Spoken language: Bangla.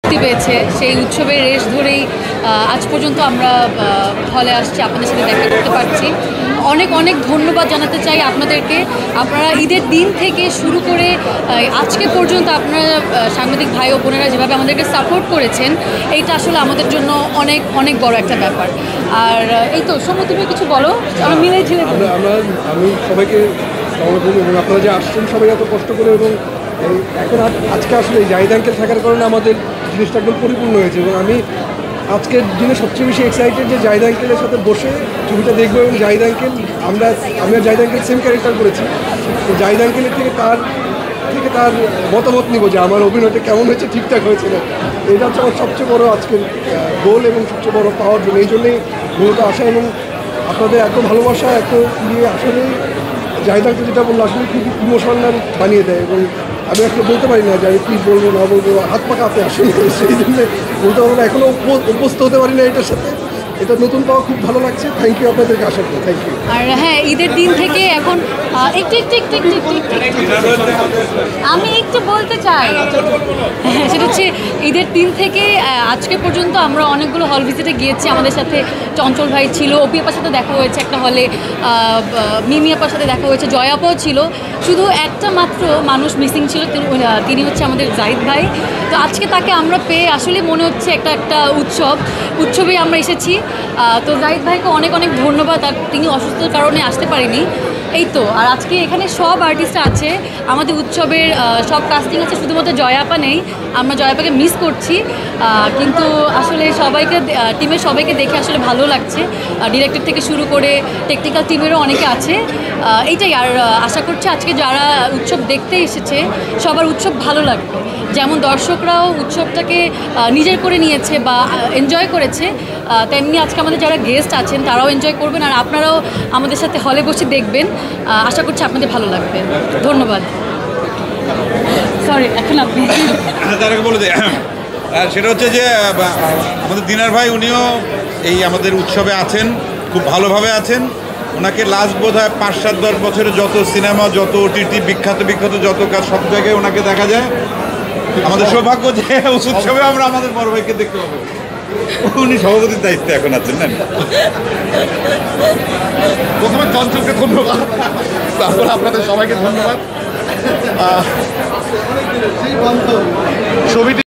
মুক্তি পেয়েছে সেই উৎসবের রেশ ধরেই আজ পর্যন্ত আমরা হলে আসছি, আপনাদের সাথে দেখা করতে পারছি। অনেক অনেক ধন্যবাদ জানাতে চাই আপনাদেরকে। আপনারা ঈদের দিন থেকে শুরু করে আজকে পর্যন্ত আপনারা সাংবাদিক ভাই ও বোনেরা যেভাবে আমাদেরকে সাপোর্ট করেছেন, এইটা আসলে আমাদের জন্য অনেক অনেক বড় একটা ব্যাপার। আর এই তো সময়, তুমি কিছু বলো, আমরা মিলে ঝিলে। আমি সবাইকে এবং আপনারা যে আসছেন সবাই এত কষ্ট করে, এবং এখন আজকে আসলে জাহিদ আঙ্কেল থাকার কারণে আমাদের জিনিসটা একদম পরিপূর্ণ হয়েছে। এবং আমি আজকের দিনে সবচেয়ে বেশি এক্সাইটেড যে জাহিদ আঙ্কেলের সাথে বসে ছবিটা দেখবো। এবং জাহিদ আঙ্কেল, আমি আর জাহিদ আঙ্কেল সেম ক্যারেক্টার করেছি, তো জাহিদ আঙ্কেলের থেকে তার মতামত নিব যে আমার অভিনয়টা কেমন হয়েছে, ঠিকঠাক হয়েছে না। এটা হচ্ছে আমার সবচেয়ে বড় আজকের গোল এবং সবচেয়ে বড় পাওয়ার জন্য। এই জন্যই মূলত আসা, এবং আপনাদের এত ভালোবাসা, এত ইয়ে আসলে জাহিদ আঙ্কেল যেটা বললো আসলে খুব ইমোশনাল বানিয়ে দেয়। এবং আমি আসলে বলতে পারি না যে আমি কী বলবো না বলবো, হাত পা কাঁপে আসলে, সেই জন্য বলতে পারবো না, এখনও অভ্যস্ত হতে পারি না এটার সাথে। এটা নতুন পাওয়া খুব ভালো লাগছে। থ্যাংক ইউ আপনাদেরকে আসার জন্য, থ্যাংক ইউ। আর হ্যাঁ, ঈদের দিন থেকে এখন আমি একটু বলতে চাই, হ্যাঁ, সেটা হচ্ছে ঈদের দিন থেকে আজকে পর্যন্ত আমরা অনেকগুলো হল ভিজিটে গিয়েছি। আমাদের সাথে চঞ্চল ভাই ছিল, অপি আপার সাথে দেখা হয়েছে একটা হলে, মিমি আপার সাথে দেখা হয়েছে, জয় আপাও ছিল। শুধু একটা মাত্র মানুষ মিসিং ছিল, তিনি হচ্ছে আমাদের জাহিদ ভাই। তো আজকে তাকে আমরা পেয়ে আসলে মনে হচ্ছে একটা উৎসবেই আমরা এসেছি। তো জাহিদ ভাইকে অনেক অনেক ধন্যবাদ। আর তিনি অসুস্থতার কারণে আসতে পারেনি, এই তো। আর আজকে এখানে সব আর্টিস্ট আছে, আমাদের উৎসবের সব কাস্টিং আছে, শুধুমাত্র জয়াপা নেই। আমরা জয়াপাকে মিস করছি, কিন্তু আসলে টিমের সবাইকে দেখে আসলে ভালো লাগছে। ডিরেক্টর থেকে শুরু করে টেকনিক্যাল টিমেরও অনেকে আছে, এইটাই। আর আশা করছি আজকে যারা উৎসব দেখতে এসেছে সবার উৎসব ভালো লাগবে। যেমন দর্শকরাও উৎসবটাকে নিজের করে নিয়েছে বা এনজয় করেছে, তেমনি আজকে আমাদের যারা গেস্ট আছেন তারাও এনজয় করবেন। আর আপনারাও আমাদের সাথে হলে বসে দেখবেন, আশা করছি আপনাদের ভালো লাগবে। ধন্যবাদ। সরি, এখন আপনি বলে দেয়। সেটা হচ্ছে যে আমাদের দিনার ভাই, উনিও এই আমাদের উৎসবে আছেন, খুব ভালোভাবে আছেন। ওনাকে লাস্ট বোধ হয় 5-7-10 বছরে যত সিনেমা, যত ওটিটি, বিখ্যাত যত কাজ, সব জায়গায় ওনাকে দেখা যায়। আমাদের সৌভাগ্য যে উৎসবে আমরা আমাদের বড় ভাইকে দেখতে পাবো। উনি সভাপতির দায়িত্বে এখন আছেন না। প্রথমে চঞ্চলকে ধন্যবাদ, তারপর আপনাদের সবাইকে ধন্যবাদ। ছবিটি